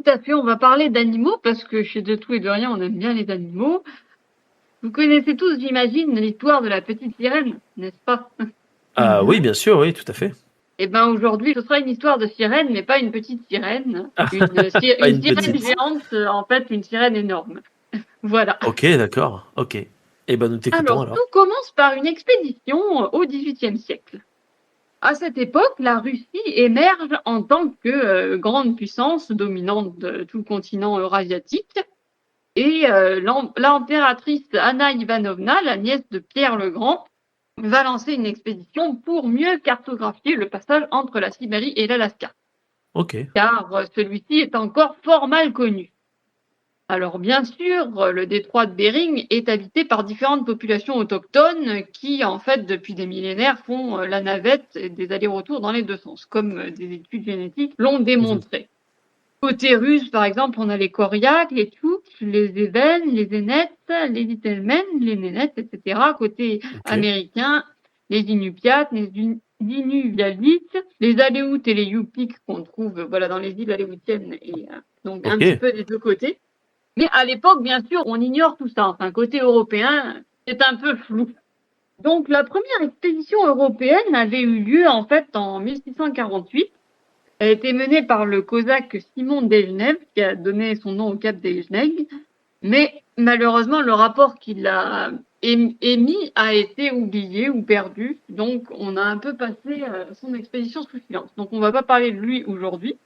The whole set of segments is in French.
à fait, on va parler d'animaux parce que chez De Tout et de Rien, on aime bien les animaux. Vous connaissez tous, j'imagine, l'histoire de la petite sirène, n'est-ce pas? Ah oui, bien sûr, oui, tout à fait. Eh ben aujourd'hui, ce sera une histoire de sirène, mais pas une petite sirène. Une Pas une sirène petite. géante, en fait, une sirène énorme. Voilà. Ok, d'accord, ok. Eh ben, nous t'écoutons Alors, alors. tout commence par une expédition au XVIIIe siècle. À cette époque, la Russie émerge en tant que grande puissance dominante de tout le continent eurasiatique. Et l'impératrice Anna Ivanovna, la nièce de Pierre le Grand, va lancer une expédition pour mieux cartographier le passage entre la Sibérie et l'Alaska, Ok, car celui-ci est encore fort mal connu. Alors bien sûr, le détroit de Bering est habité par différentes populations autochtones qui, en fait, depuis des millénaires, font la navette et des allers-retours dans les deux sens, comme des études génétiques l'ont démontré. Côté russe, par exemple, on a les Koryak, les Tchouks, les Even, les Zenettes, les Litelmen, les Nénettes, etc. Côté ok, américain, les Inupiats, les Inuvialuits, les Aléoutes et les Yupiks qu'on trouve voilà, dans les îles aléoutiennes et donc un ok, petit peu des deux côtés. Mais à l'époque, bien sûr, on ignore tout ça. Enfin, côté européen, c'est un peu flou. Donc la première expédition européenne avait eu lieu en fait en 1648. Elle a été menée par le cosaque Simon Dejnev, qui a donné son nom au cap Dejnev, mais malheureusement, le rapport qu'il a émis a été oublié ou perdu, donc on a un peu passé son expédition sous silence. Donc on ne va pas parler de lui aujourd'hui.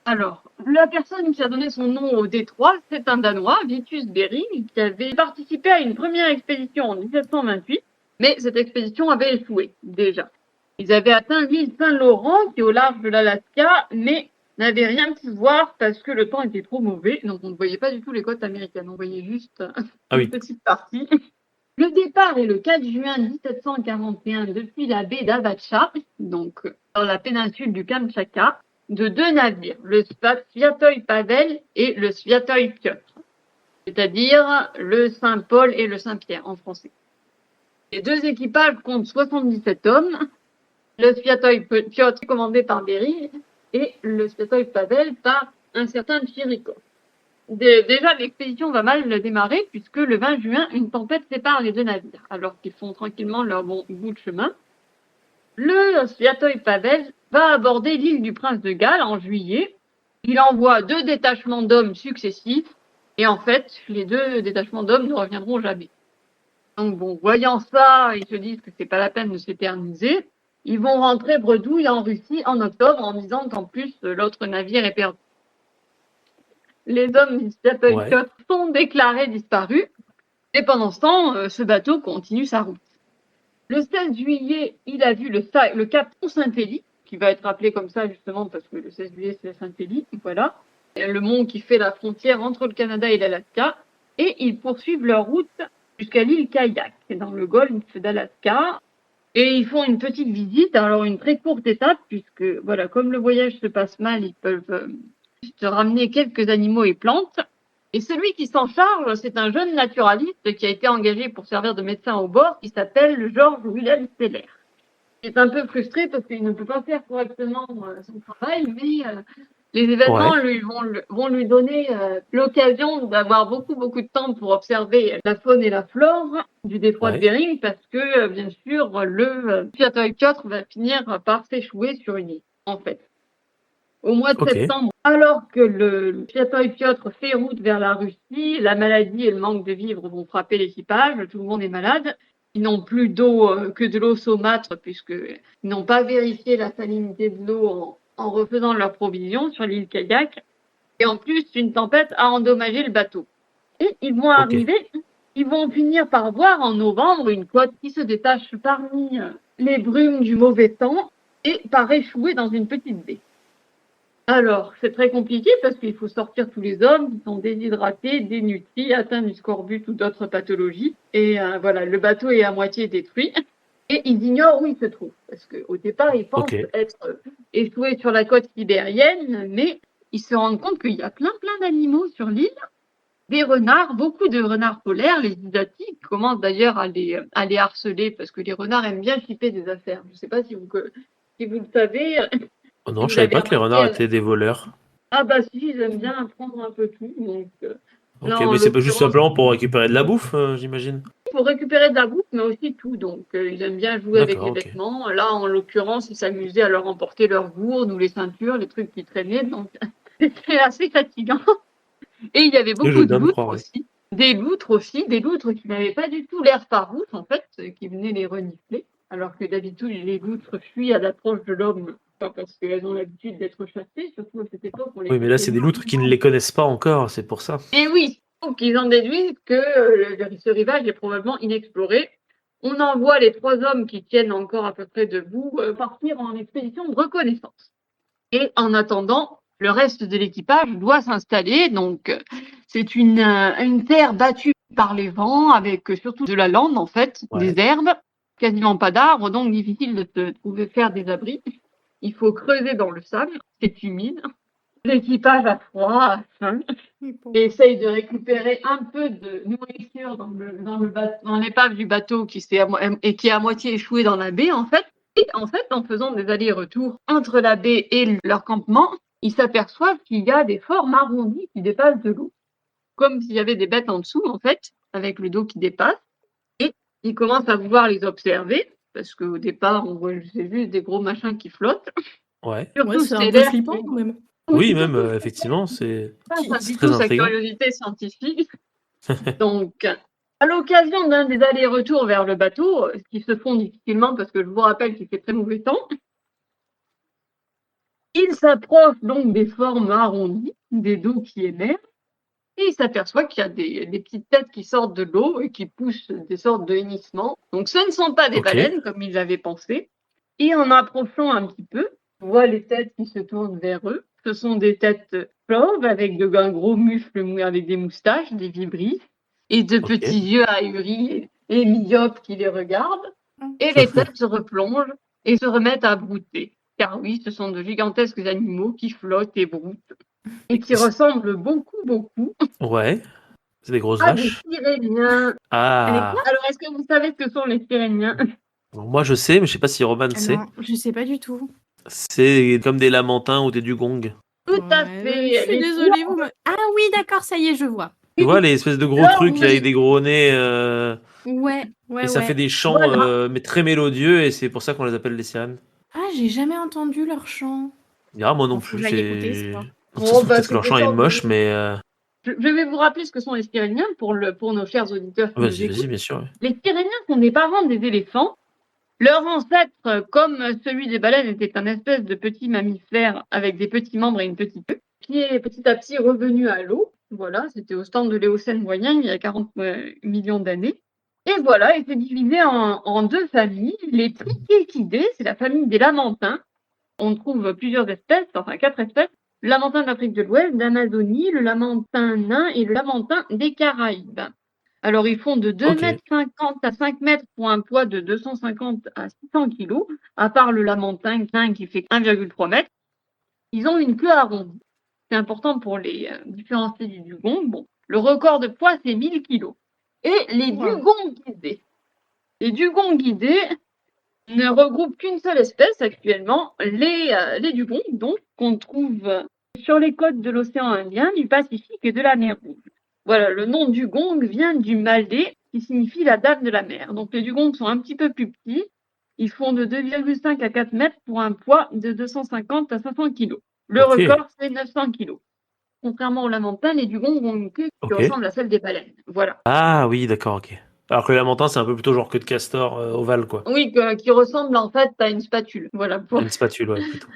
Alors, la personne qui a donné son nom au détroit, c'est un Danois, Vitus Bering, qui avait participé à une première expédition en 1728, mais cette expédition avait échoué déjà. Ils avaient atteint l'île Saint-Laurent, qui est au large de l'Alaska, mais n'avaient rien pu voir parce que le temps était trop mauvais, donc on ne voyait pas du tout les côtes américaines, on voyait juste ah une oui, petite partie. Le départ est le 4 juin 1741 depuis la baie d'Avacha, donc dans la péninsule du Kamtchatka, de deux navires, le Sviatoy Pavel et le Sviatoy Piotr, c'est-à-dire le Saint-Paul et le Saint-Pierre en français. Les deux équipages comptent 77 hommes, le Sviatoy Piotr commandé par Bering et le Sviatoy Pavel par un certain Tchirikov. Déjà, l'expédition va mal démarrer puisque le 20 juin, une tempête sépare les deux navires alors qu'ils font tranquillement leur bon bout de chemin. Le Sviatoy Pavel va aborder l'île du Prince de Galles en juillet. Il envoie 2 détachements d'hommes successifs et en fait, les 2 détachements d'hommes ne reviendront jamais. Donc bon, voyant ça, ils se disent que c'est pas la peine de s'éterniser. Ils vont rentrer bredouille en Russie en octobre en disant qu'en plus l'autre navire est perdu. Les hommes du Sviatoy ouais, Piotr sont déclarés disparus et pendant ce temps, ce bateau continue sa route. Le 16 juillet, il a vu le cap Saint-Élie, qui va être appelé comme ça justement parce que le 16 juillet, c'est Saint-Élie, voilà. Le mont qui fait la frontière entre le Canada et l'Alaska. Et ils poursuivent leur route jusqu'à l'île Kayak, dans le golfe d'Alaska. Et ils font une petite visite, alors une très courte étape, puisque voilà, comme le voyage se passe mal, ils peuvent juste ramener quelques animaux et plantes. Et celui qui s'en charge, c'est un jeune naturaliste qui a été engagé pour servir de médecin au bord, qui s'appelle Georges Wilhelm Steller. Il est un peu frustré parce qu'il ne peut pas faire correctement son travail, mais les événements ouais, vont lui donner l'occasion d'avoir beaucoup de temps pour observer la faune et la flore du détroit de ouais, Bering, parce que bien sûr, le Sviatoy Piotr va finir par s'échouer sur une île, en fait. Au mois de ok, septembre, alors que le Sviatoy Piotr fait route vers la Russie, la maladie et le manque de vivres vont frapper l'équipage, tout le monde est malade. Ils n'ont plus d'eau que de l'eau saumâtre, puisqu'ils n'ont pas vérifié la salinité de l'eau en refaisant leurs provisions sur l'île Kayak. Et en plus, une tempête a endommagé le bateau. Et ok, ils vont finir par voir en novembre une côte qui se détache parmi les brumes du mauvais temps et par échouer dans une petite baie. Alors, c'est très compliqué parce qu'il faut sortir tous les hommes qui sont déshydratés, dénutris, atteints du scorbut ou d'autres pathologies. Et voilà, le bateau est à moitié détruit. Et ils ignorent où il se trouve. Parce qu'au départ, ils ok, pensent être échoués sur la côte sibérienne, mais ils se rendent compte qu'il y a plein d'animaux sur l'île. Des renards, beaucoup de renards polaires, les asiatiques commencent d'ailleurs à les harceler parce que les renards aiment bien chipper des affaires. Je ne sais pas si vous le savez, oh si non, je vous savais avez pas que les renards remarqué. étaient des voleurs. Ah bah si, ils aiment bien prendre un peu tout. Donc Ok, là, en mais c'est pas juste l'occurrence, simplement pour récupérer de la bouffe, j'imagine. il faut récupérer de la bouffe, mais aussi tout. Donc ils aiment bien jouer avec D'accord, les ok. vêtements. Là, en l'occurrence, ils s'amusaient à leur emporter leurs gourdes ou les ceintures, les trucs qui traînaient. Donc c'était assez fatigant. Et il y avait Oui, je veux beaucoup de bien le loutres croire, oui. aussi. Des loutres qui n'avaient pas du tout l'air farouches, en fait, qui venaient les renifler. Alors que d'habitude, les loutres fuient à l'approche de l'homme, pas parce qu'elles ont l'habitude d'être chassées, surtout à cette époque, on les Oui, mais là, chassait c'est des loutres qui ne énormément. les connaissent pas encore, c'est pour ça. Et oui, donc ils en déduisent que ce rivage est probablement inexploré. On envoie les 3 hommes qui tiennent encore à peu près debout partir en expédition de reconnaissance. Et en attendant, le reste de l'équipage doit s'installer. Donc, c'est une terre battue par les vents, avec surtout de la lande, en fait, Ouais. des herbes, quasiment pas d'arbres, donc difficile de se trouver faire des abris. Il faut creuser dans le sable, c'est humide. L'équipage a froid, a faim, et essaye de récupérer un peu de nourriture dans l'épave du bateau qui est à moitié échoué dans la baie, en fait. Et en fait, en faisant des allers-retours entre la baie et leur campement, ils s'aperçoivent qu'il y a des formes arrondies qui dépassent de l'eau, comme s'il y avait des bêtes en dessous, en fait, avec le dos qui dépasse. Et ils commencent à vouloir les observer, parce qu'au départ, on voit c'est juste des gros machins qui flottent. Ouais. Ouais, Surtout, c'est un c'est peu l'air flippant qui... quand même. Oui, Oui, même, surtout, effectivement, c'est ça c'est dit très tout sa intriguant. curiosité scientifique. Donc, à l'occasion d'un des allers-retours vers le bateau, qui se font difficilement parce que je vous rappelle qu'il fait très mauvais temps, il s'approche donc des formes arrondies, des dos qui émergent, et il s'aperçoit qu'il y a des petites têtes qui sortent de l'eau et qui poussent des sortes de hennissements. Donc, ce ne sont pas des Ok. baleines, comme ils avaient pensé. Et en approchant un petit peu, on voit les têtes qui se tournent vers eux. Ce sont des têtes chauves avec un gros mufle avec des moustaches, des vibris, et de Ok. petits yeux ahuris et myopes qui les regardent. Et les têtes se replongent et se remettent à brouter. Car oui, ce sont de gigantesques animaux qui flottent et broutent et qui ressemblent beaucoup Ouais. C'est des grosses à des vaches. Pyrénéens. Ah. Alors, est-ce que vous savez ce que sont les Pyrénéens? Alors, moi, je sais, mais je sais pas si Roman Ah sait. non, je sais pas du tout. C'est comme des lamantins ou des dugongs. Tout à Ouais, je fait. suis désolée, vous me... Ah oui, d'accord, ça y est, je vois. Tu vois, les espèces de gros Là, trucs avec oui, des gros nez, Ouais, et ouais, ça fait ouais. des chants, voilà. mais très mélodieux, et c'est pour ça qu'on les appelle les sirènes. Ah, j'ai jamais entendu leur chant. Ah, moi non Bon, faut que plus, j'aille écouter ce c'est... soir. De toute façon, Bah, peut-être que c'est leur des chant est sortes moche, de... mais... Je vais vous rappeler ce que sont les Pyrénéens pour nos chers auditeurs qui nous Vas-y, vas-y, écoutent. bien sûr. Ouais. Les Pyrénéens sont des parents des éléphants. Leur ancêtre, comme celui des baleines, était un espèce de petit mammifère avec des petits membres et une petite queue, qui est petit à petit revenu à l'eau. Voilà, c'était au stand de l'Éocène moyen, il y a 40 millions d'années. Et voilà, il s'est divisé en 2 familles. Les Triquéquidés, c'est la famille des lamantins. On trouve plusieurs espèces, enfin 4 espèces. Le lamentin d'Afrique de l'Ouest, d'Amazonie, le lamentin nain et le lamentin des Caraïbes. Alors, ils font de 2,50 m à 5 mètres pour un poids de 250 à 600 kg, à part le lamentin nain qui fait 1,3 m. Ils ont une queue arrondie. C'est important pour les différencier du dugong. Bon, le record de poids, c'est 1000 kg. Et les dugonguidés. Les dugonguidés ne regroupent qu'une seule espèce actuellement, les dugongs, donc, qu'on trouve sur les côtes de l'océan Indien, du Pacifique et de la mer Rouge. Voilà, le nom dugong vient du malais, qui signifie la dame de la mer. Donc les dugongs sont un petit peu plus petits. Ils font de 2,5 à 4 mètres pour un poids de 250 à 500 kg. Le Ok, record, c'est 900 kg. Contrairement aux lamantins, les dugongs ont une queue qui ok. ressemble à celle des baleines. Voilà. Ah oui, d'accord, ok. Alors que le lamentin, c'est un peu plutôt genre queue de castor ovale, quoi. Oui, qui ressemble en fait à une spatule. Voilà. Une spatule, ouais, plutôt.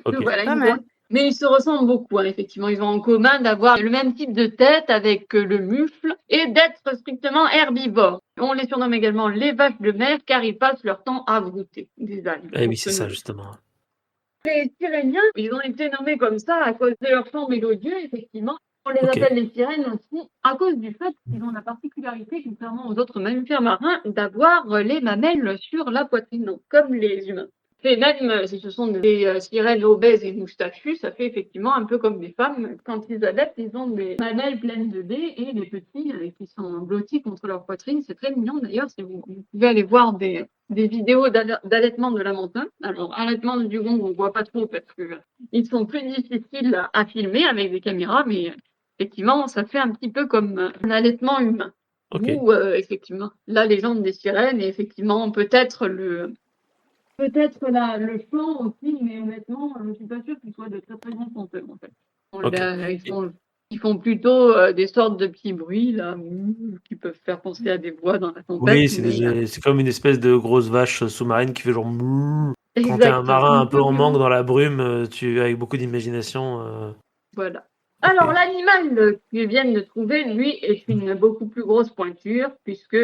Ok. Voilà, Pas mal. mais ils se ressemblent beaucoup, hein, effectivement. Ils ont en commun d'avoir le même type de tête avec le mufle et d'être strictement herbivores. On les surnomme également les vaches de mer car ils passent leur temps à brouter des algues. Eh oui, c'est ça, justement. Les Pyrénéens, ils ont été nommés comme ça à cause de leur chant mélodieux, effectivement. On les Ok. appelle les sirènes aussi à cause du fait qu'ils ont la particularité, contrairement aux autres mammifères marins, d'avoir les mamelles sur la poitrine, donc comme les humains. Et même si ce sont des sirènes obèses et moustachues, ça fait effectivement un peu comme des femmes. Quand ils allaitent, ils ont des mamelles pleines de lait et des petits qui sont blottis contre leur poitrine. C'est très mignon d'ailleurs. Si vous pouvez aller voir des vidéos d'allaitement de lamentin. Alors, allaitement de dugong, on ne voit pas trop parce qu'ils sont plus difficiles à filmer avec des caméras, mais effectivement, ça fait un petit peu comme un allaitement humain. Ok. Ou effectivement, la légende des sirènes et effectivement peut-être le chant aussi, mais honnêtement, je ne suis pas sûre qu'ils soient de très très bons chanteurs en fait. Ok. Ils font plutôt des sortes de petits bruits là, qui peuvent faire penser à des voix dans la tempête. Oui, c'est comme une espèce de grosse vache sous-marine qui fait genre mouh. Quand t'es un Exactement. marin un peu en manque dans la brume, tu avec beaucoup d'imagination. Voilà. Ok. Alors, l'animal qu'ils viennent de trouver, lui, est une beaucoup plus grosse pointure, puisque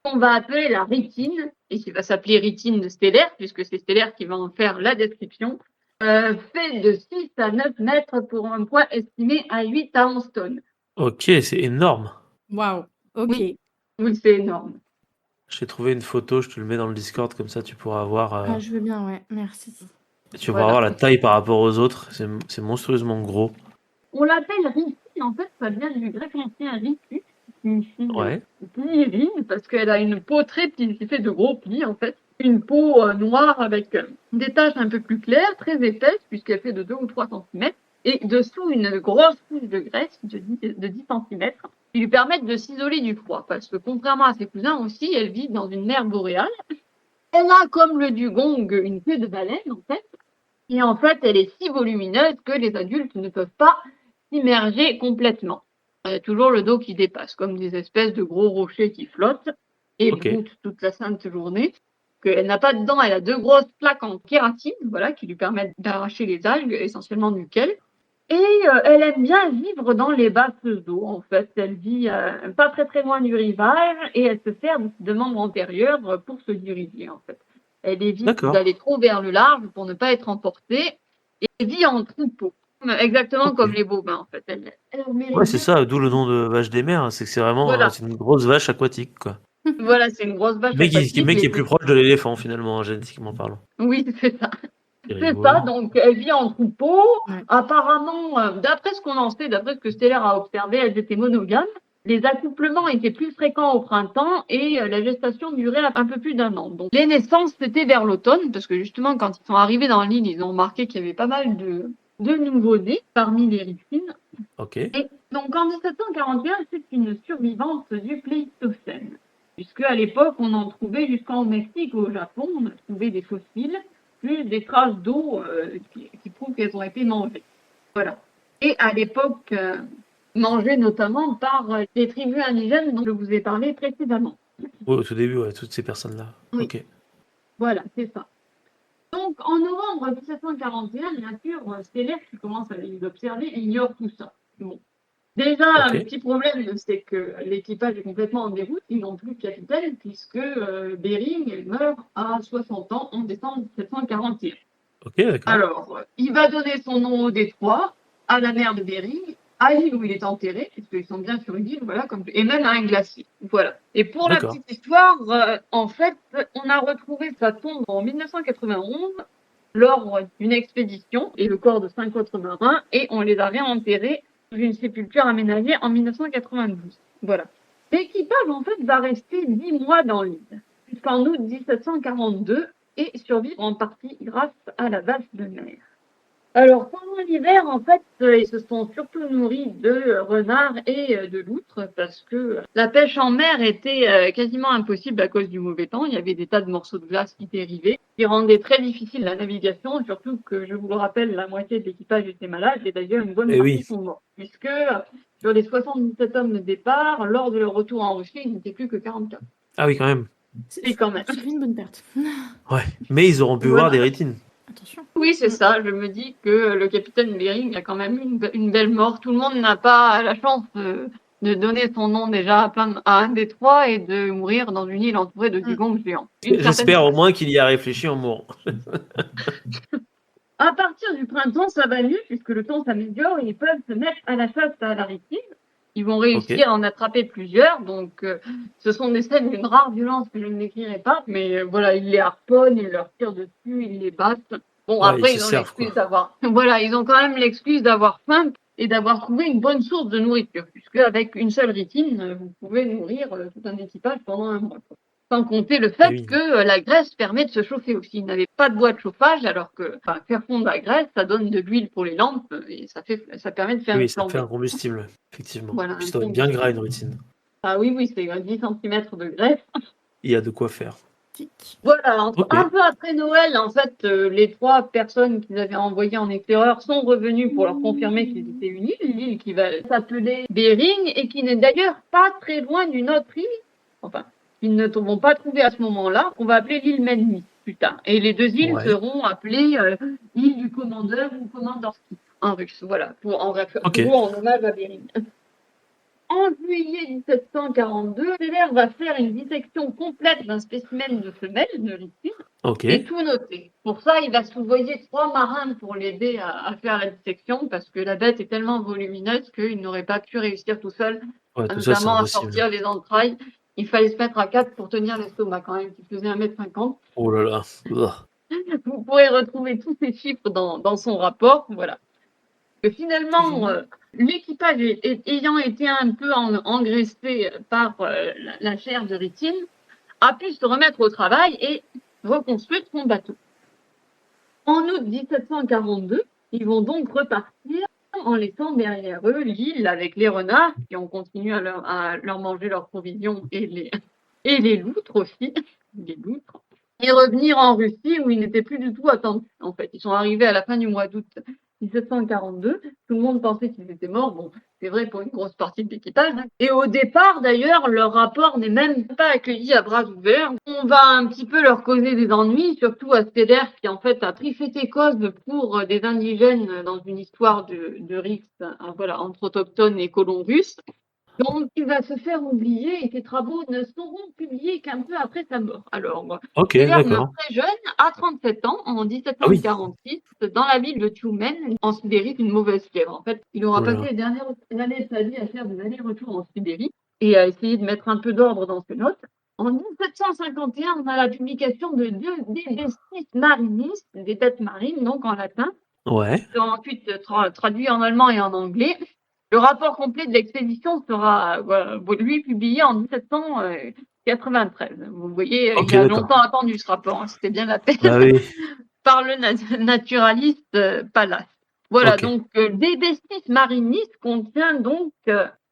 on va appeler la rytine, et qui va s'appeler rytine de stellaire, puisque c'est stellaire qui va en faire la description, fait de 6 à 9 mètres pour un poids estimé à 8 à 11 tonnes. Ok, c'est énorme. Waouh. Ok. Oui, c'est énorme. J'ai trouvé une photo, je te le mets dans le Discord, comme ça tu pourras voir. Ah, je veux bien, ouais. Merci. Tu pourras voir la taille par rapport aux autres. C'est monstrueusement gros. On l'appelle rytine, en fait, ça vient du grec ancien ritus, qui signifie Ouais. plierine, parce qu'elle a une peau très plie, qui fait de gros plis, en fait. Une peau noire avec des taches un peu plus claires, très épaisse, puisqu'elle fait de 2 ou 3 cm, et dessous une grosse couche de graisse de 10 cm, qui lui permettent de s'isoler du froid, parce que contrairement à ses cousins aussi, elle vit dans une mer boréale. Elle a, comme le dugong, une queue de baleine, en fait, et en fait, elle est si volumineuse que les adultes ne peuvent pas s'immerger complètement. Elle a toujours le dos qui dépasse, comme des espèces de gros rochers qui flottent et broutent toute la sainte journée. Elle n'a pas de dents, elle a 2 grosses plaques en kératine, voilà, qui lui permettent d'arracher les algues, essentiellement du kelp. Et elle aime bien vivre dans les basses eaux, en fait. Elle vit pas très très loin du rivage et elle se sert de membres antérieurs pour se diriger, en fait. Elle évite d'aller trop vers le large pour ne pas être emportée et vit en troupeau. Exactement comme les bovins, en fait. Ouais, c'est ça, d'où le nom de vache des mers. C'est que c'est vraiment c'est une grosse vache aquatique, quoi. Voilà, c'est une grosse vache aquatique. Mais qui est plus proche de l'éléphant, finalement, génétiquement parlant. Oui, c'est ça. C'est ça, donc elle vit en troupeau. Apparemment, d'après ce qu'on en sait, d'après ce que Stellaire a observé, elles étaient monogames. Les accouplements étaient plus fréquents au printemps et la gestation durait un peu plus d'1 an. Donc les naissances, c'était vers l'automne, parce que justement, quand ils sont arrivés dans l'île, ils ont remarqué qu'il y avait pas mal de nouveaux-nés parmi les rytines. Et donc en 1741, c'est une survivante du Pléistocène, puisque à l'époque, on en trouvait jusqu'en Mexique, au Japon, on a trouvé des fossiles, plus des traces d'eau qui prouvent qu'elles ont été mangées. Voilà. Et à l'époque, mangées notamment par les tribus indigènes dont je vous ai parlé précédemment. Oui, au tout début, ouais, toutes ces personnes-là. Oui. Ok. Voilà, c'est ça. Donc, en novembre 1741, bien sûr, Stellaire, qui commence à les observer, ignore tout ça. Bon. Déjà, le petit problème, c'est que l'équipage est complètement en déroute, ils n'ont plus de capitaine, puisque Bering meurt à 60 ans en décembre 1741. Ok, d'accord. Alors, il va donner son nom au détroit, à la mer de Bering, à l'île où il est enterré, puisqu'ils sont bien sur une île, voilà, et même à un glacier. Voilà. Et pour la petite histoire, en fait, on a retrouvé sa tombe en 1991 lors d'une expédition, et le corps de 5 autres marins, et on les a réenterrés dans une sépulture aménagée en 1992. Voilà. L'équipage, en fait, va rester 10 mois dans l'île, jusqu'en août 1742, et survivre en partie grâce à la vache de mer. Alors, pendant l'hiver, en fait, ils se sont surtout nourris de renards et de loutres parce que la pêche en mer était quasiment impossible à cause du mauvais temps. Il y avait des tas de morceaux de glace qui dérivaient, qui rendaient très difficile la navigation, surtout que, je vous le rappelle, la moitié de l'équipage était malade et d'ailleurs une bonne partie sont morts. Puisque sur les 77 hommes de départ, lors de leur retour en Russie, il n'était plus que 44. Ah oui, quand même. C'est quand même. C'est une bonne perte. Ouais, mais ils auront pu voir des rytines. Attention. Oui, c'est ça. Je me dis que le capitaine Bering a quand même eu une belle mort. Tout le monde n'a pas la chance de donner son nom déjà à un des 3 et de mourir dans une île entourée de dugongs géants. J'espère au moins qu'il y a réfléchi en mourant. À partir du printemps, ça va mieux puisque le temps s'améliore et ils peuvent se mettre à la chasse à la rytine. Ils vont Ok. réussir à en attraper plusieurs. Donc, ce sont des scènes d'une rare violence que je ne décrirai pas. Mais voilà, ils les harponnent, ils leur tirent dessus, ils les battent. Bon, Ouais, ils après, se ils ont servent, l'excuse quoi. d'avoir. Voilà, ils ont quand même l'excuse d'avoir faim et d'avoir trouvé une bonne source de nourriture. Puisque avec une seule rétine, vous pouvez nourrir tout un équipage pendant un mois, quoi. Sans compter le Eh fait oui. que la graisse permet de se chauffer aussi. Ils n'avaient pas de bois de chauffage, alors que faire fondre la graisse, ça donne de l'huile pour les lampes et ça permet de faire Oui, une ça fait un flambée. combustible, effectivement. Voilà, Puis un ça doit être bien combustible. gras, une rétine. Ah oui, c'est 10 cm de graisse. Il y a de quoi faire. Tic. Voilà, Ok. un peu après Noël, en fait, les 3 personnes qu'ils avaient envoyées en éclaireur sont revenues pour leur confirmer qu'ils étaient une île qui va s'appeler Bering et qui n'est d'ailleurs pas très loin d'une autre île, enfin, qu'ils ne vont pas trouver à ce moment-là, qu'on va appeler l'île Menny plus tard. Et les 2 îles Ouais. seront appelées île du commandeur ou Commanderski en russe, voilà, Ok. toujours en hommage à Bering. En juillet 1742, Steller va faire une dissection complète d'un spécimen de femelle de rétine Ok. et tout noter. Pour ça, il va souvoyer 3 marins pour l'aider à faire la dissection parce que la bête est tellement volumineuse qu'il n'aurait pas pu réussir tout seul, Ouais, tout ça, c'est notamment à impossible. sortir les entrailles. Il fallait se mettre à 4 pour tenir l'estomac quand même, qui faisait 1,50 m. Oh là là. Ouah. Vous pourrez retrouver tous ces chiffres dans son rapport. Voilà. Que finalement, l'équipage ayant été un peu engraissé par la chair de rétine, a pu se remettre au travail et reconstruire son bateau. En août 1742, ils vont donc repartir en laissant derrière eux l'île avec les renards qui ont continué à leur manger leurs provisions et les loutres aussi, les loutres, et revenir en Russie où ils n'étaient plus du tout attendus. En fait, ils sont arrivés à la fin du mois d'août 1742. Tout le monde pensait qu'ils étaient morts. Bon, c'est vrai pour une grosse partie de l'équipage. Et au départ, d'ailleurs, leur rapport n'est même pas accueilli à bras ouverts. On va un petit peu leur causer des ennuis, surtout à Steller qui en fait a pris fait et cause pour des indigènes dans une histoire de rixe, voilà, entre autochtones et colons russes. Donc, il va se faire oublier et ses travaux ne seront publiés qu'un peu après sa mort. Alors, Ok, Steller meurt d'accord. très jeune, à 37 ans, en Ah oui. 1746, dans la ville de Tioumen, en Sibérie, d'une mauvaise fièvre. En fait, il aura Oh là passé là. les dernières années de sa vie à faire des allers-retours en Sibérie et à essayer de mettre un peu d'ordre dans ses notes. En 1751, on a la publication de deux Bestis Marinis, des têtes marines, donc en latin, Ouais. qui seront ensuite traduits en allemand et en anglais. Le rapport complet de l'expédition sera, lui, publié en 1793. Vous voyez, Ok, il a d'accord. longtemps attendu ce rapport, hein, c'était bien la peine, Bah oui. par le naturaliste Pallas. Voilà, Ok. donc De Bestis Marinis contient donc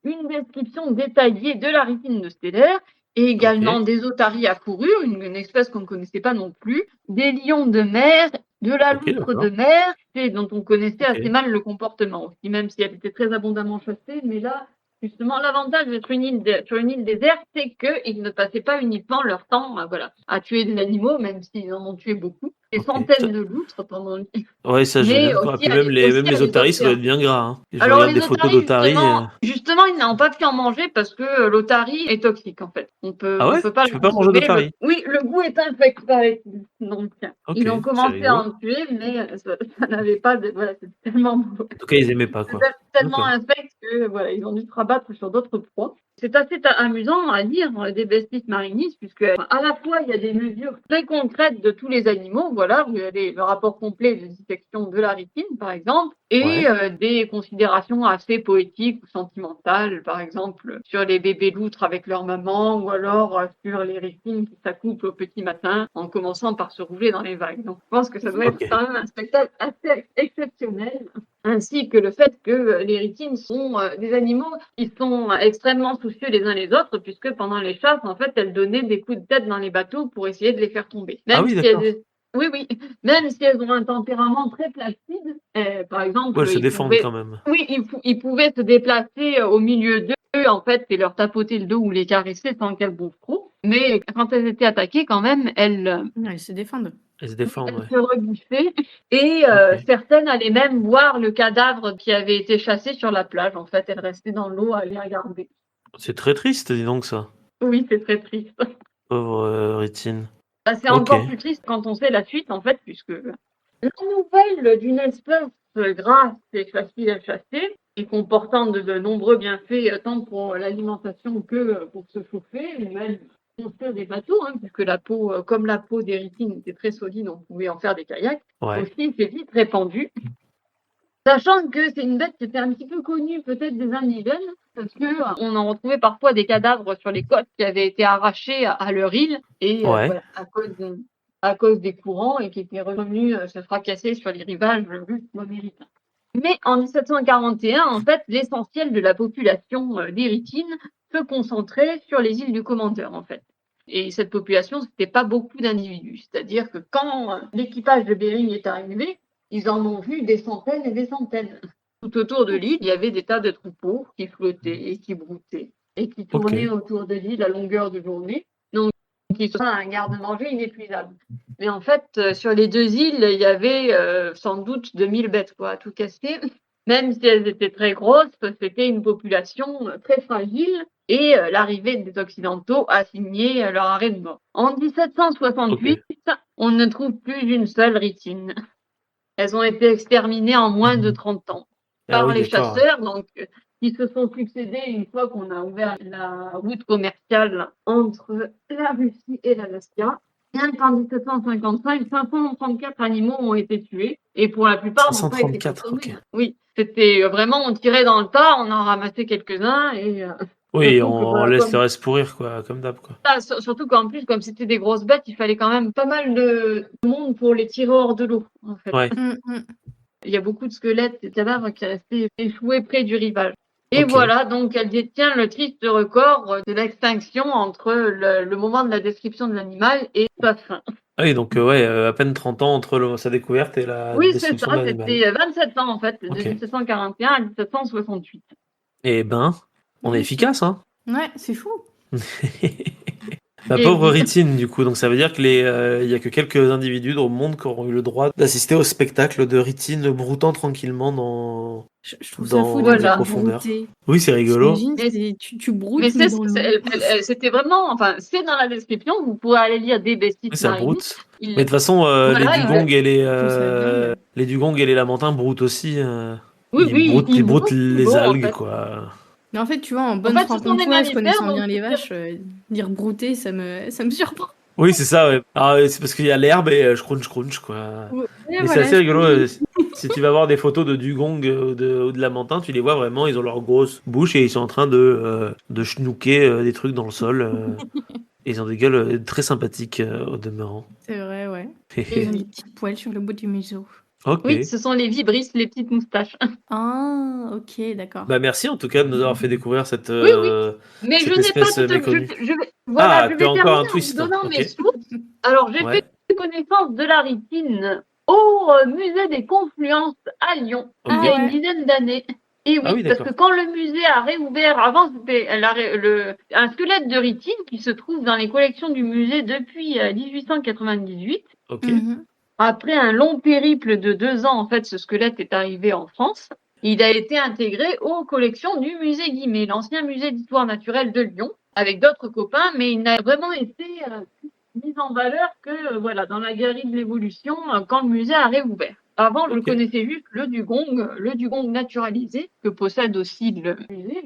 une description détaillée de la rétine de Steller et également Ok. des otaries à fourrure, une espèce qu'on ne connaissait pas non plus, des lions de mer, de la Ok, loutre de d'accord. mer, dont on connaissait assez Ok. mal le comportement aussi, même si elle était très abondamment chassée. Mais là, justement, l'avantage d'être sur une île déserte, c'est qu'ils ne passaient pas uniquement leur temps à tuer des animaux, même s'ils en ont tué beaucoup, des Ok. centaines de loutres pendant Ouais, ça, je mais viens de voir. aussi Puis à les, même aussi à les les otaries, ça doit observer. être bien gras, hein. Je Alors regarde les des photos otaries, d'otaries. justement, ils n'ont pas pu en manger parce que l'otarie est toxique en fait. On Ah ouais? peut pas Tu le peux pas manger consommer. d'otaries? Oui, le goût est infect, paraît-il. Donc Ok, ils ont c'est commencé à rigolo. en tuer, mais ça n'avait pas de, voilà, c'était tellement beau. En tout cas, ils aimaient pas, quoi. Tellement D'accord. infect que voilà, ils ont dû se rabattre sur d'autres proies. C'est assez amusant à lire des Bestis Marinis, puisque à la fois il y a des mesures très concrètes de tous les animaux, voilà, vous avez le rapport complet de dissection de la rétine, par exemple, et Ouais. des considérations assez poétiques ou sentimentales, par exemple sur les bébés loutres avec leur maman, ou alors sur les rétines qui s'accouplent au petit matin en commençant par se rouler dans les vagues. Donc je pense que ça doit être Ok. quand même un spectacle assez exceptionnel, ainsi que le fait que les rétines sont des animaux qui sont extrêmement soucieux les uns les autres, puisque pendant les chasses, en fait, elles donnaient des coups de tête dans les bateaux pour essayer de les faire tomber. Ah Même oui, si d'accord. oui, même si elles ont un tempérament très placide, par Ouais, exemple, elles se défendent quand même. ils pouvaient se déplacer au milieu d'eux, en fait, et leur tapoter le dos ou les caresser sans qu'elles bouffent trop. Mais quand elles étaient attaquées, quand même, Ils se défendent. Elles se défendent, elles ouais. se rebiffaient et Ok. certaines allaient même voir le cadavre qui avait été chassé sur la plage. En fait, elles restaient dans l'eau à les regarder. C'est très triste, dis donc, ça. Oui, c'est très triste. Pauvre Rétine. C'est Ok. encore plus triste quand on sait la suite, en fait, puisque la nouvelle d'une espèce grasse et facile à chasser et comportant de nombreux bienfaits tant pour l'alimentation que pour se chauffer, ou même construire des bateaux, puisque la peau, comme la peau des rhytines était très solide, on pouvait en faire des kayaks. Ouais. Aussi, c'est vite répandu. Sachant que c'est une bête qui était un petit peu connue peut-être des indigènes, parce qu'on en retrouvait parfois des cadavres sur les côtes qui avaient été arrachés à leur île, et voilà, à cause des courants, et qui étaient revenus se fracasser sur les rivages russes ou américains. Mais en 1741, en fait, l'essentiel de la population des rhytines se concentrait sur les îles du Commandeur, en fait. Et cette population, c'était pas beaucoup d'individus. C'est-à-dire que quand l'équipage de Bering est arrivé, ils en ont vu des centaines et des centaines. Tout autour de l'île, il y avait des tas de troupeaux qui flottaient et qui broutaient et qui tournaient autour de l'île à longueur de journée. Donc, ils sont un garde-manger inépuisable. Mais en fait, sur les 2 îles, il y avait sans doute 2000 bêtes, quoi, à tout casser. Même si elles étaient très grosses, c'était une population très fragile, et l'arrivée des Occidentaux a signé leur arrêt de mort. En 1768, on ne trouve plus une seule rhytine. Elles ont été exterminées en moins de 30 ans par les chasseurs, donc qui se sont succédés une fois qu'on a ouvert la route commerciale entre la Russie et l'Alaska. Bien qu'en 1755, 534 animaux ont été tués, et pour la plupart n'ont pas été consommés. Oui, c'était vraiment, on tirait dans le tas, on en ramassait quelques-uns, et oui, on laisse le reste pourrir, quoi, comme d'hab, quoi. Surtout qu'en plus, comme c'était des grosses bêtes, il fallait quand même pas mal de monde pour les tirer hors de l'eau, en fait. Ouais. Il y a beaucoup de squelettes et de cadavres qui restaient échoués près du rivage. Et voilà, donc elle détient le triste record de l'extinction entre le moment de la description de l'animal et sa fin. Ah oui, donc à peine 30 ans entre sa découverte et la description de l'animal. Oui, c'est ça, c'était 27 ans en fait, de 1741 à 1768. Eh ben, on est efficace, hein. Ouais, c'est fou. La pauvre rhytine, du coup, donc ça veut dire qu'il y a que quelques individus au monde qui auront eu le droit d'assister au spectacle de rhytine broutant tranquillement dans Je trouve ça fou de les profondeurs. brouter. Oui, c'est rigolo. Tu broutes. Mais c'était vraiment, enfin, c'est dans la description, vous pourrez aller lire des bestiges. Oui, ça broute. Mais de toute façon, les dugongs et les dugongs et les lamantins broutent aussi. Ils broutent les algues, quoi. Mais en fait, tu vois, en bonne franc-comtoise, connaissant bien les vaches, dire brouter, ça me surprend. Oui, c'est ça, ouais. Alors, c'est parce qu'il y a l'herbe et crunch, quoi. Ouais, mais c'est assez rigolo. Si tu vas voir des photos de dugong ou de lamantin, tu les vois vraiment, ils ont leur grosse bouche et ils sont en train de schnouker des trucs dans le sol. Et ils ont des gueules très sympathiques au demeurant. C'est vrai, ouais. Et ils ont des petits poils sur le bout du museau. Oui, ce sont les vibrisses, les petites moustaches. Ah, ok, d'accord. Bah merci en tout cas de nous avoir fait découvrir cette mais cette je n'ai pas espèce méconnue. je vais encore un terminer twist. en vous donnant mes sources. Alors, j'ai fait connaissance de la rhytine au musée des Confluences à Lyon, il y a une dizaine d'années. Et oui, parce que quand le musée a réouvert, avant c'était un squelette de rhytine qui se trouve dans les collections du musée depuis 1898. Ok. Après un long périple de 2 ans, en fait, ce squelette est arrivé en France. Il a été intégré aux collections du musée Guimet, l'ancien musée d'histoire naturelle de Lyon, avec d'autres copains, mais il n'a vraiment été mis en valeur que dans la galerie de l'évolution quand le musée a réouvert. Avant, je connaissais juste le dugong naturalisé, que possède aussi le musée,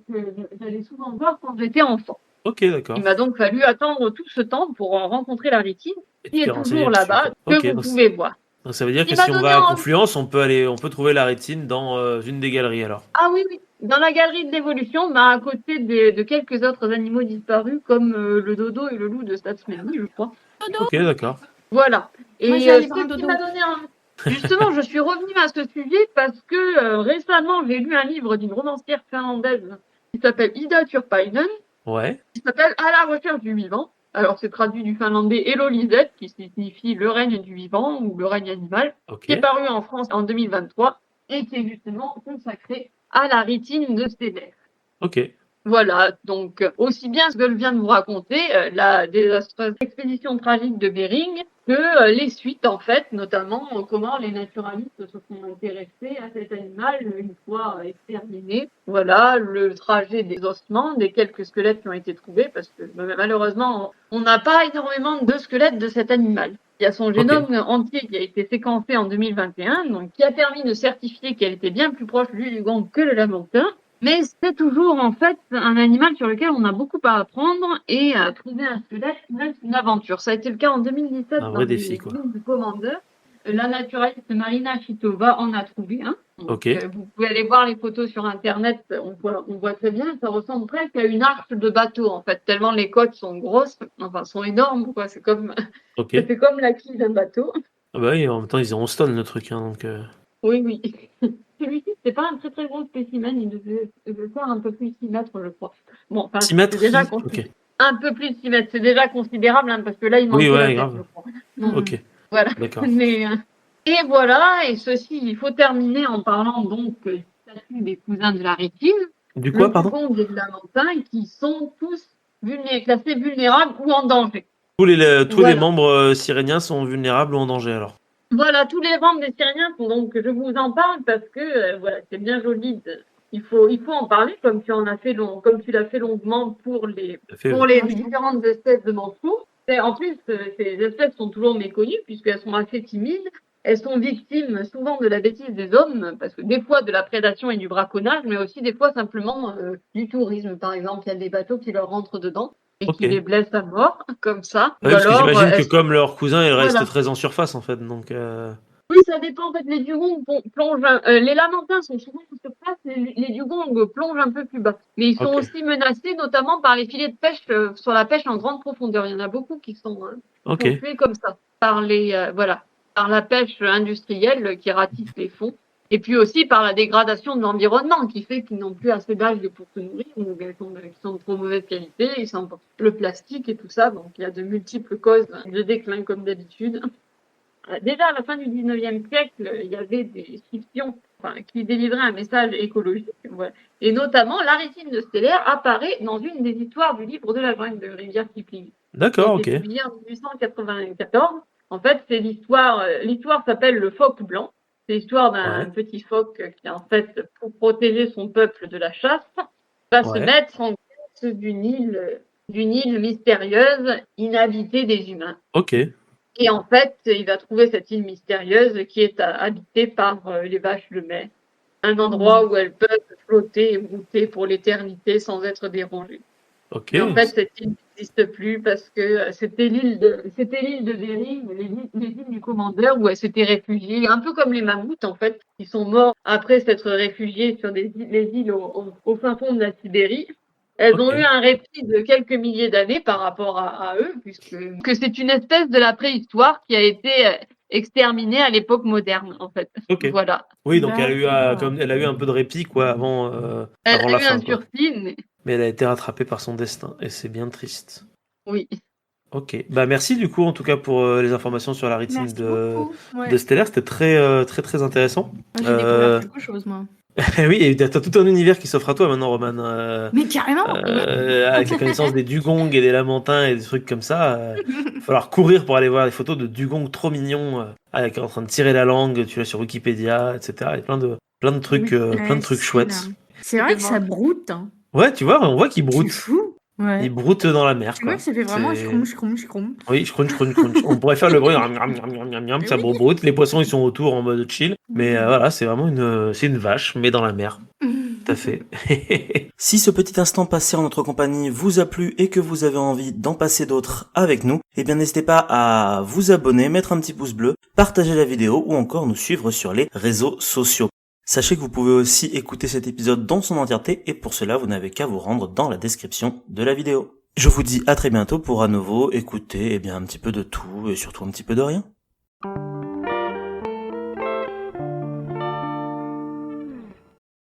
que j'allais souvent voir quand j'étais enfant. Ok, d'accord. Il m'a donc fallu attendre tout ce temps pour rencontrer la rhytine, qui est toujours là-bas, que vous pouvez voir. Donc ça veut dire que si on va à Confluence, on peut trouver la rhytine dans une des galeries alors. Ah oui, dans la galerie de l'évolution, à côté de quelques autres animaux disparus comme le dodo et le loup de Statsmanie, je crois. Ok, d'accord. Voilà. Et moi, ce qui m'a donné justement, je suis revenue à ce sujet parce que récemment, j'ai lu un livre d'une romancière finlandaise qui s'appelle Ida Turpainen. Ouais. Qui s'appelle À la recherche du vivant. Alors, c'est traduit du finlandais Elolisette, qui signifie le règne du vivant ou le règne animal, qui est paru en France en 2023 et qui est justement consacré à la rhytine de Steller. Ok. Voilà, donc aussi bien ce que je viens de vous raconter, la désastreuse expédition tragique de Bering, que les suites en fait, notamment comment les naturalistes se sont intéressés à cet animal une fois exterminé. Voilà, le trajet des ossements, des quelques squelettes qui ont été trouvés, parce que malheureusement, on n'a pas énormément de squelettes de cet animal. Il y a son génome entier qui a été séquencé en 2021, donc qui a permis de certifier qu'elle était bien plus proche du dugong que le lamentin. Mais c'est toujours en fait un animal sur lequel on a beaucoup à apprendre et à trouver un squelette reste une aventure. Ça a été le cas en 2017 dans les films du Commander. La naturaliste Marina Chitova en a trouvé un. Donc, vous pouvez aller voir les photos sur Internet, on voit très bien, ça ressemble presque à une arche de bateau en fait, tellement les côtes sont grosses, enfin sont énormes, quoi. C'est comme, c'est comme la quille d'un bateau. Ah bah oui, en même temps ils ont stone le truc, hein, donc. Oui. Celui-ci, c'est pas un très très gros spécimen, il devait faire un peu plus de 6 mètres, je crois. Bon, enfin, 6 mètres, c'est déjà un peu plus de 6 mètres, c'est déjà considérable, hein, parce que là, il manque la tête, je crois. Donc, voilà. D'accord. Et voilà, et ceci, il faut terminer en parlant donc du statut des cousins de la rétine. Du quoi, pardon? Le dugong et le lamentin, qui sont tous classés vulnérables ou en danger. Tous les membres siréniens sont vulnérables ou en danger, alors? Voilà, tous les membres des Syriens sont donc, je vous en parle parce que voilà, c'est bien joli. Il faut en parler comme tu l'as fait longuement pour les différentes espèces de manchots. En plus, ces espèces sont toujours méconnues puisqu'elles sont assez timides. Elles sont victimes souvent de la bêtise des hommes, parce que des fois de la prédation et du braconnage, mais aussi des fois simplement du tourisme. Par exemple, il y a des bateaux qui leur rentrent dedans et qui les blessent à mort, comme ça. Ouais, parce que j'imagine que comme leurs cousins, ils restent très en surface, en fait. Donc, oui, ça dépend. En fait, les dugongs plongent. Les lamantins sont souvent en surface, les dugongs plongent un peu plus bas. Mais ils sont aussi menacés, notamment par les filets de pêche sur la pêche en grande profondeur. Il y en a beaucoup qui sont tués comme ça par par la pêche industrielle qui ratisse les fonds. Et puis aussi par la dégradation de l'environnement qui fait qu'ils n'ont plus assez d'algues pour se nourrir, ou qui sont de trop mauvaise qualité, le plastique et tout ça. Donc il y a de multiples causes de déclin comme d'habitude. Déjà à la fin du 19e siècle, il y avait des fictions qui délivraient un message écologique. Voilà. Et notamment, la rétine de Stellaire apparaît dans une des histoires du livre de la jungle de Rudyard Kipling. D'accord, ok. Publié en 1894. En fait, c'est l'histoire s'appelle Le Phoque Blanc. C'est l'histoire d'un petit phoque qui, en fait, pour protéger son peuple de la chasse, va se mettre en quête d'une île mystérieuse, inhabitée des humains. Ok. Et en fait, il va trouver cette île mystérieuse qui est habitée par les vaches de mer. Un endroit où elles peuvent flotter et brouter pour l'éternité sans être dérangées. Ok. Et en fait, cette île n'existe plus parce que c'était l'île de Véry, les îles du Commandeur, où elles s'étaient réfugiées, un peu comme les mammouths en fait, qui sont morts après s'être réfugiés sur les îles au fin fond de la Sibérie. Elles ont eu un répit de quelques milliers d'années par rapport à eux, puisque c'est une espèce de la préhistoire qui a été exterminée à l'époque moderne, en fait. Voilà. Oui, donc elle a eu un peu de répit, quoi, avant la fin. Elle a eu un sursis, mais elle a été rattrapée par son destin, et c'est bien triste. Oui. Ok. Bah merci du coup, en tout cas, pour les informations sur la rétine de Stellaire. C'était très, très, très intéressant. J'ai découvert quelque chose, moi. Oui, et t'as tout un univers qui s'offre à toi maintenant, Romane. Mais carrément. Avec la connaissance des dugongs et des lamantins et des trucs comme ça, il va falloir courir pour aller voir des photos de dugongs trop mignons, en train de tirer la langue, tu l'as sur Wikipédia, etc. Il y a plein de trucs chouettes. C'est vrai que ça broute. Hein. Ouais, tu vois, on voit qu'il broute. C'est fou. Ouais. Il broute dans la mer. Tu vois que ça fait vraiment schroum. Oui, schroum. On pourrait faire le bruit, ça broute. Les poissons, ils sont autour en mode chill. Mais voilà, c'est vraiment une vache, mais dans la mer. Tout à fait. Si ce petit instant passé en notre compagnie vous a plu et que vous avez envie d'en passer d'autres avec nous, eh bien n'hésitez pas à vous abonner, mettre un petit pouce bleu, partager la vidéo ou encore nous suivre sur les réseaux sociaux. Sachez que vous pouvez aussi écouter cet épisode dans son entièreté et pour cela vous n'avez qu'à vous rendre dans la description de la vidéo. Je vous dis à très bientôt pour à nouveau écouter un petit peu de tout et surtout un petit peu de rien.